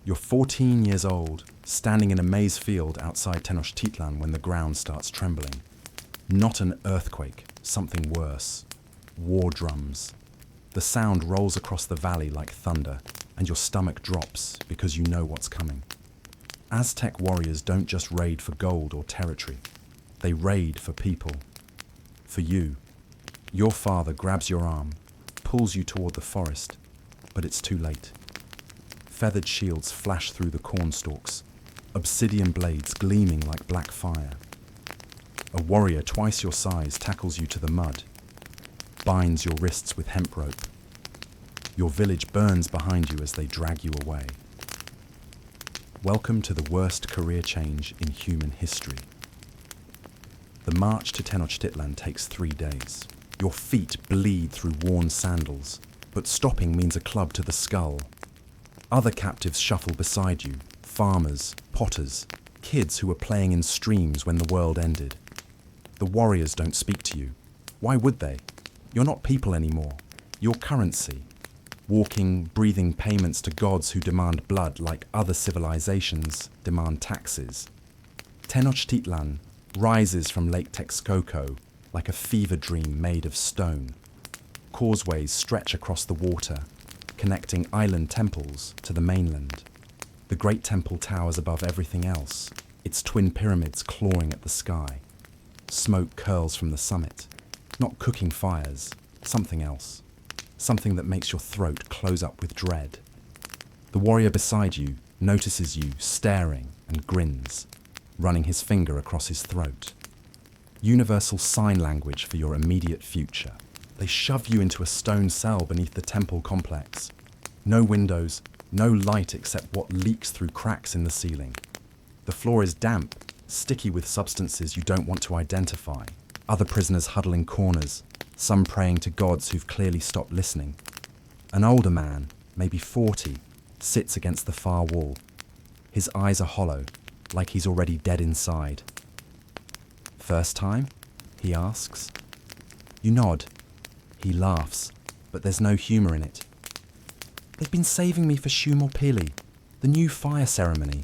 You're 14 years old, standing in a maize field outside Tenochtitlan when the ground starts trembling. Not an earthquake, something worse. War drums. The sound rolls across the valley like thunder, and your stomach drops because you know what's coming. Aztec warriors don't just raid for gold or territory. They raid for people. For you. Your father grabs your arm, pulls you toward the forest, but it's too late. Feathered shields flash through the corn stalks, obsidian blades gleaming like black fire. A warrior twice your size tackles you to the mud, binds your wrists with hemp rope. Your village burns behind you as they drag you away. Welcome to the worst career change in human history. The march to Tenochtitlan takes 3 days. Your feet bleed through worn sandals, but stopping means a club to the skull. Other captives shuffle beside you, farmers, potters, kids who were playing in streams when the world ended. The warriors don't speak to you. Why would they? You're not people anymore. You're currency. Walking, breathing payments to gods who demand blood like other civilizations demand taxes. Tenochtitlan rises from Lake Texcoco like a fever dream made of stone. Causeways stretch across the water, connecting island temples to the mainland. The great temple towers above everything else, its twin pyramids clawing at the sky. Smoke curls from the summit. Not cooking fires, something else. Something that makes your throat close up with dread. The warrior beside you notices you staring and grins, running his finger across his throat. Universal sign language for your immediate future. They shove you into a stone cell beneath the temple complex. No windows, no light except what leaks through cracks in the ceiling. The floor is damp, sticky with substances you don't want to identify. Other prisoners huddle in corners, some praying to gods who've clearly stopped listening. An older man, maybe 40, sits against the far wall. His eyes are hollow, like he's already dead inside. "First time?" he asks. You nod. He laughs, but there's no humour in it. "They've been saving me for Shumorpili, the new fire ceremony.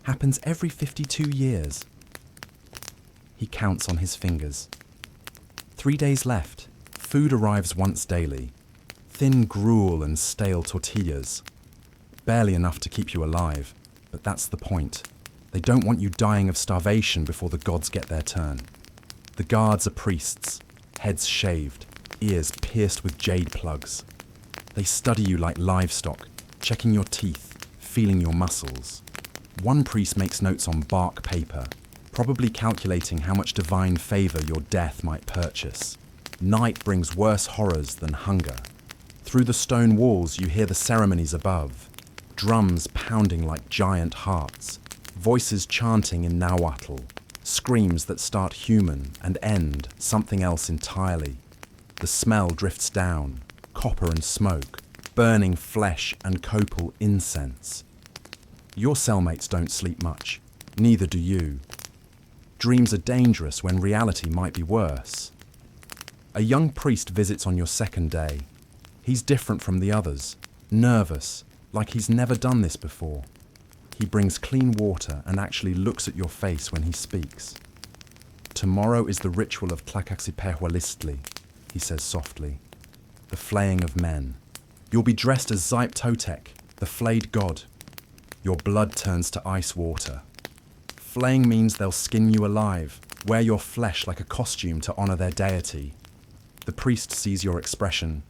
Happens every 52 years. He counts on his fingers. 3 days left. Food arrives once daily. Thin gruel and stale tortillas. Barely enough to keep you alive, but that's the point. They don't want you dying of starvation before the gods get their turn. The guards are priests, heads shaved, ears pierced with jade plugs. They study you like livestock, checking your teeth, feeling your muscles. One priest makes notes on bark paper, probably calculating how much divine favour your death might purchase. Night brings worse horrors than hunger. Through the stone walls you hear the ceremonies above, drums pounding like giant hearts, voices chanting in Nahuatl, screams that start human and end something else entirely. The smell drifts down, copper and smoke, burning flesh and copal incense. Your cellmates don't sleep much, neither do you. Dreams are dangerous when reality might be worse. A young priest visits on your second day. He's different from the others, nervous, like he's never done this before. He brings clean water and actually looks at your face when he speaks. "Tomorrow is the ritual of Tlacaxipehualistli," he says softly. "The flaying of men. You'll be dressed as Zype Totec, the flayed god. Your blood turns to ice water. Flaying means they'll skin you alive, wear your flesh like a costume to honor their deity." The priest sees your expression.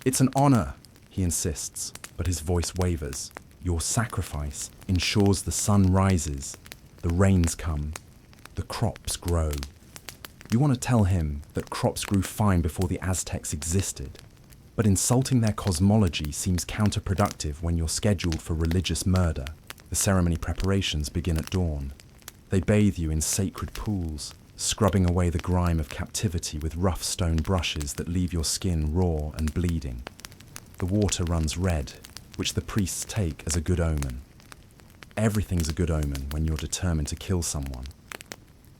"It's an honor," he insists, but his voice wavers. "Your sacrifice ensures the sun rises, the rains come, the crops grow." You want to tell him that crops grew fine before the Aztecs existed, but insulting their cosmology seems counterproductive when you're scheduled for religious murder. The ceremony preparations begin at dawn. They bathe you in sacred pools, scrubbing away the grime of captivity with rough stone brushes that leave your skin raw and bleeding. The water runs red, which the priests take as a good omen. Everything's a good omen when you're determined to kill someone.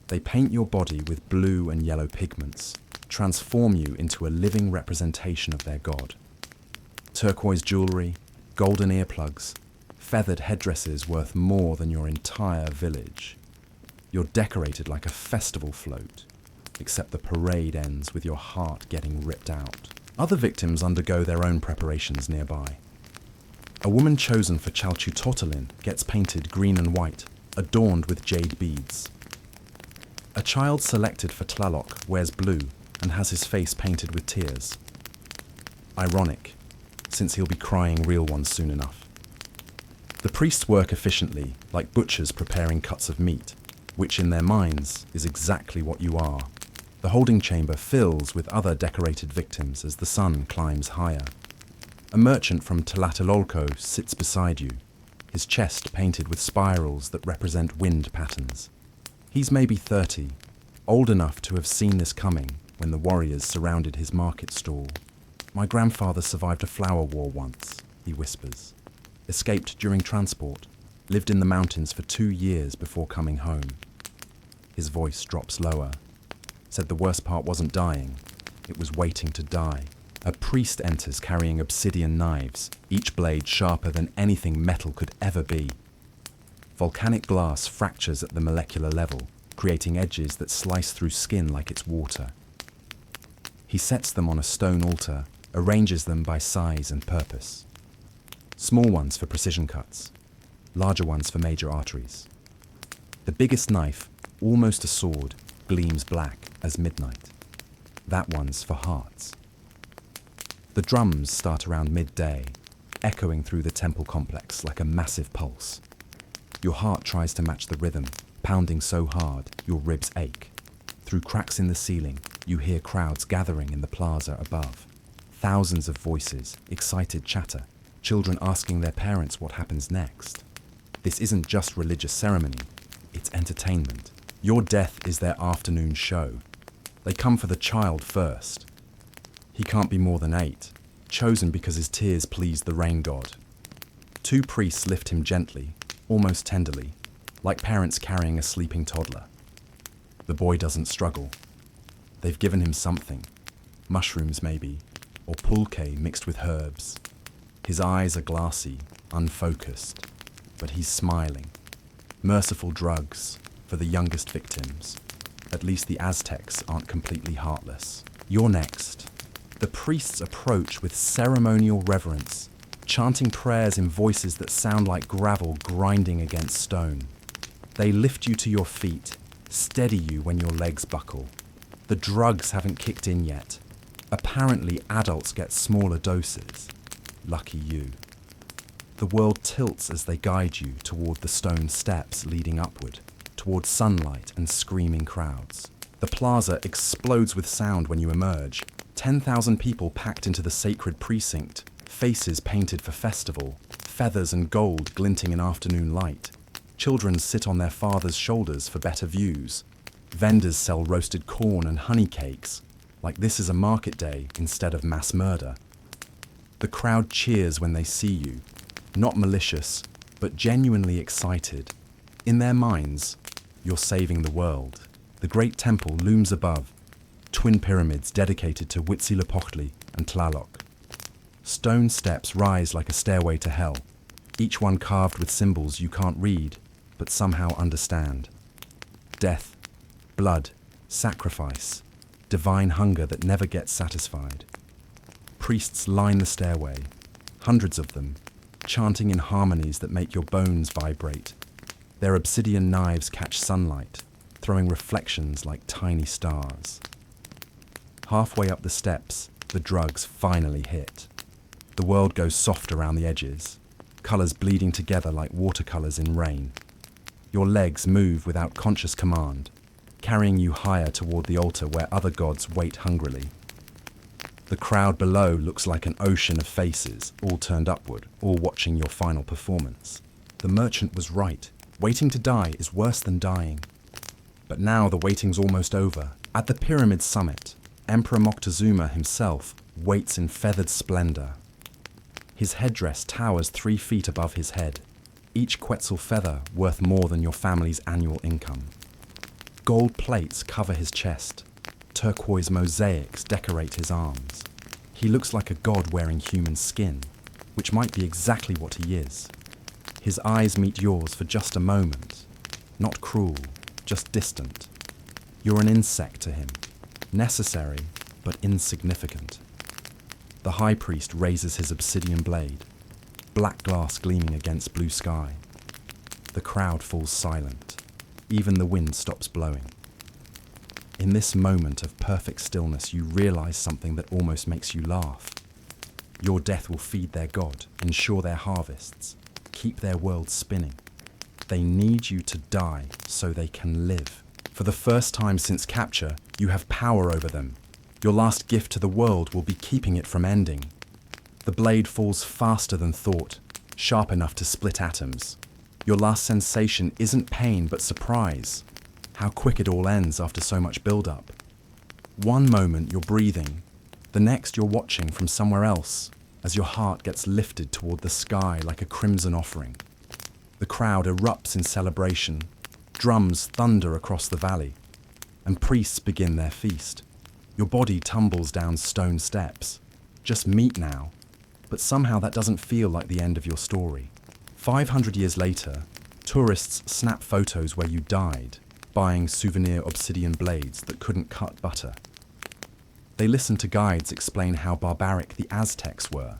They paint your body with blue and yellow pigments, transform you into a living representation of their god. Turquoise jewelry, golden earplugs, feathered headdresses worth more than your entire village. You're decorated like a festival float, except the parade ends with your heart getting ripped out. Other victims undergo their own preparations nearby. A woman chosen for Chalchutotalin gets painted green and white, adorned with jade beads. A child selected for Tlaloc wears blue and has his face painted with tears. Ironic, since he'll be crying real ones soon enough. The priests work efficiently, like butchers preparing cuts of meat, which in their minds is exactly what you are. The holding chamber fills with other decorated victims as the sun climbs higher. A merchant from Tlatelolco sits beside you, his chest painted with spirals that represent wind patterns. He's maybe 30, old enough to have seen this coming when the warriors surrounded his market stall. "My grandfather survived a flower war once," he whispers. "Escaped during transport, lived in the mountains for 2 years before coming home." His voice drops lower. Said the worst part wasn't dying, it was waiting to die. A priest enters carrying obsidian knives, each blade sharper than anything metal could ever be. Volcanic glass fractures at the molecular level, creating edges that slice through skin like it's water. He sets them on a stone altar, arranges them by size and purpose. Small ones for precision cuts, larger ones for major arteries. The biggest knife, almost a sword, gleams black as midnight. That one's for hearts. The drums start around midday, echoing through the temple complex like a massive pulse. Your heart tries to match the rhythm, pounding so hard your ribs ache. Through cracks in the ceiling, you hear crowds gathering in the plaza above. Thousands of voices, excited chatter, children asking their parents what happens next. This isn't just religious ceremony, it's entertainment. Your death is their afternoon show. They come for the child first. He can't be more than 8, chosen because his tears pleased the rain god. 2 priests lift him gently, almost tenderly, like parents carrying a sleeping toddler. The boy doesn't struggle. They've given him something, mushrooms maybe, or pulque mixed with herbs. His eyes are glassy, unfocused, but he's smiling. Merciful drugs for the youngest victims. At least the Aztecs aren't completely heartless. You're next. The priests approach with ceremonial reverence, chanting prayers in voices that sound like gravel grinding against stone. They lift you to your feet, steady you when your legs buckle. The drugs haven't kicked in yet. Apparently, adults get smaller doses. Lucky you. The world tilts as they guide you toward the stone steps leading upward, toward sunlight and screaming crowds. The plaza explodes with sound when you emerge. 10,000 people packed into the sacred precinct, faces painted for festival, feathers and gold glinting in afternoon light. Children sit on their fathers' shoulders for better views. Vendors sell roasted corn and honey cakes, like this is a market day instead of mass murder. The crowd cheers when they see you, not malicious, but genuinely excited. In their minds, you're saving the world. The great temple looms above, twin pyramids dedicated to Huitzilopochtli and Tlaloc. Stone steps rise like a stairway to hell, each one carved with symbols you can't read, but somehow understand. Death, blood, sacrifice, divine hunger that never gets satisfied. Priests line the stairway, hundreds of them, chanting in harmonies that make your bones vibrate. Their obsidian knives catch sunlight, throwing reflections like tiny stars. Halfway up the steps, the drugs finally hit. The world goes soft around the edges, colours bleeding together like watercolours in rain. Your legs move without conscious command, carrying you higher toward the altar where other gods wait hungrily. The crowd below looks like an ocean of faces, all turned upward, all watching your final performance. The merchant was right. Waiting to die is worse than dying. But now the waiting's almost over. At the pyramid summit, Emperor Moctezuma himself waits in feathered splendor. His headdress towers 3 feet above his head, each Quetzal feather worth more than your family's annual income. Gold plates cover his chest. Turquoise mosaics decorate his arms. He looks like a god wearing human skin, which might be exactly what he is. His eyes meet yours for just a moment. Not cruel, just distant. You're an insect to him, necessary but insignificant. The high priest raises his obsidian blade, black glass gleaming against blue sky. The crowd falls silent. Even the wind stops blowing. In this moment of perfect stillness, you realize something that almost makes you laugh. Your death will feed their god, ensure their harvests, keep their world spinning. They need you to die so they can live. For the first time since capture, you have power over them. Your last gift to the world will be keeping it from ending. The blade falls faster than thought, sharp enough to split atoms. Your last sensation isn't pain but surprise. How quick it all ends after so much build-up. One moment you're breathing, the next you're watching from somewhere else as your heart gets lifted toward the sky like a crimson offering. The crowd erupts in celebration, drums thunder across the valley, and priests begin their feast. Your body tumbles down stone steps. Just meat now, but somehow that doesn't feel like the end of your story. 500 years later, tourists snap photos where you died, buying souvenir obsidian blades that couldn't cut butter. They listen to guides explain how barbaric the Aztecs were,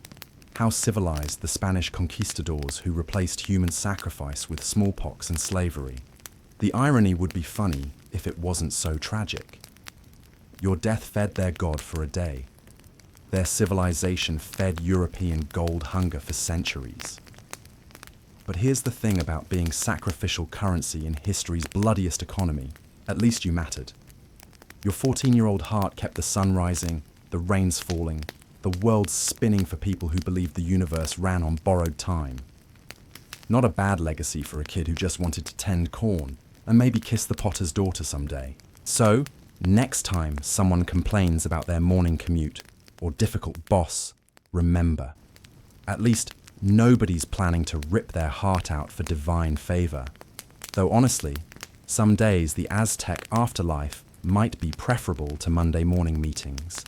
how civilized the Spanish conquistadors who replaced human sacrifice with smallpox and slavery. The irony would be funny if it wasn't so tragic. Your death fed their god for a day. Their civilization fed European gold hunger for centuries. But here's the thing about being sacrificial currency in history's bloodiest economy. At least you mattered. Your 14-year-old heart kept the sun rising, the rains falling, the world spinning for people who believed the universe ran on borrowed time. Not a bad legacy for a kid who just wanted to tend corn and maybe kiss the potter's daughter someday. So, next time someone complains about their morning commute or difficult boss, remember, at least nobody's planning to rip their heart out for divine favor. Though honestly, some days the Aztec afterlife might be preferable to Monday morning meetings.